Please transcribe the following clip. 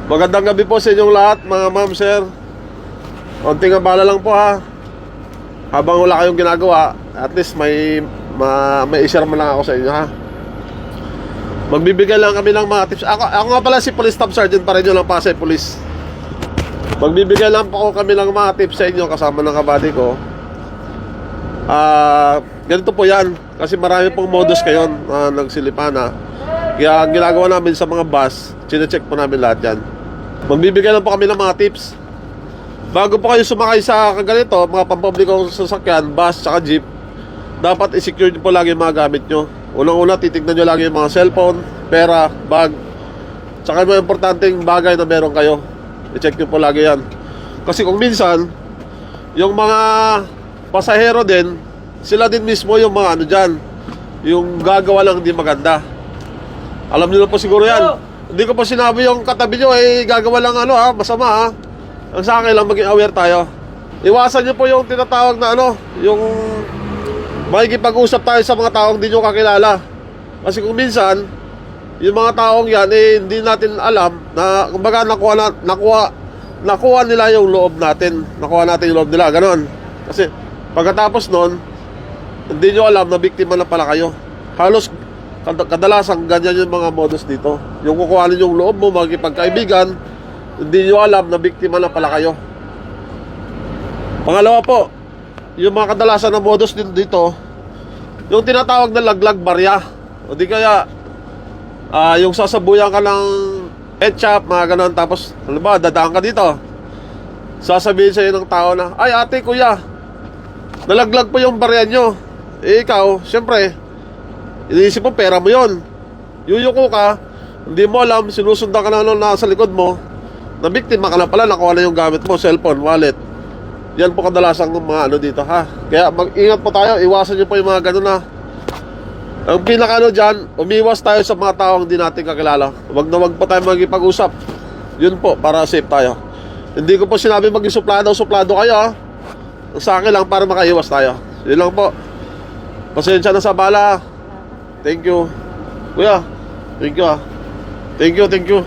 Magandang gabi po sa inyong lahat, mga ma'am, sir. Konting abala lang po ha. Habang wala kayong ginagawa, at least may i-share man lang ako sa inyo ha. Magbibigay lang kami ng mga tips. Ako nga pala si Police Staff Sergeant pa rin yun ng Pasay Police. Magbibigay lang po kami ng mga tips sa inyo kasama ng kabady ko. Ganito po yan. Kasi marami pong modus kayo na nagsilipan ha. Kaya ang ginagawa namin sa mga bus, chine-check po namin lahat yan. Magbibigay lang po kami ng mga tips. Bago po kayo sumakay sa kaganito, mga pampublikong sasakyan, bus, saka jeep, dapat i-secure nyo po lagi yung mga gamit nyo. Unang-una, titignan nyo lagi yung mga cellphone, pera, bag, saka yung mga importanteng bagay na meron kayo. I-check nyo po lagi yan. Kasi kung minsan, yung mga pasahero din, sila din mismo yung mga ano dyan, yung gagawa lang hindi maganda. Alam nyo na po siguro yan. Hindi ko po sinabi yung katabi nyo gagawa lang masama ha. Ang sa akin lang, maging aware tayo. Iwasan nyo po yung tinatawag na yung makikipag-usap tayo sa mga taong hindi nyo kakilala. Kasi kung minsan, yung mga taong yan hindi natin alam na kumbaga nakuha nila yung loob natin. Nakuha natin yung loob nila, ganon. Kasi pagkatapos nun, hindi nyo alam na biktima na pala kayo. Halos kadalasan ganyan yung mga modus dito. Yung kukuhanin yung loob mo, magkipagkaibigan, hindi nyo alam na biktima na pala kayo. Pangalawa po, yung mga kadalasan na modus din dito, yung tinatawag na laglag barya. O di kaya yung sasabuyan ka ng head shop, mga ganon. Tapos, halimbawa, dadaan ka dito, sasabihin sa'yo ng tao na, ay ate, kuya, nalaglag po yung barya nyo. Ikaw, syempre, iniisip mo, pera mo yun. Yuyuko ka, hindi mo alam, sinusundan ka na nasa likod mo, na biktima ka na pala, nakuha na yung gamit mo, cellphone, wallet. Yan po kadalasang mga dito ha. Kaya mag-ingat po tayo, iwasan nyo po yung mga ganun ha. Ang pinaka dyan, umiwas tayo sa mga taong hindi natin kakilala. Wag na wag pa tayo magipag-usap. Yun po, para safe tayo. Hindi ko po sinabi maging suplado kayo ha. Sa akin lang para makaiwas tayo. Yun lang po. Pasensya na sa bala. Thank you. Kuya, thank you ha. Thank you.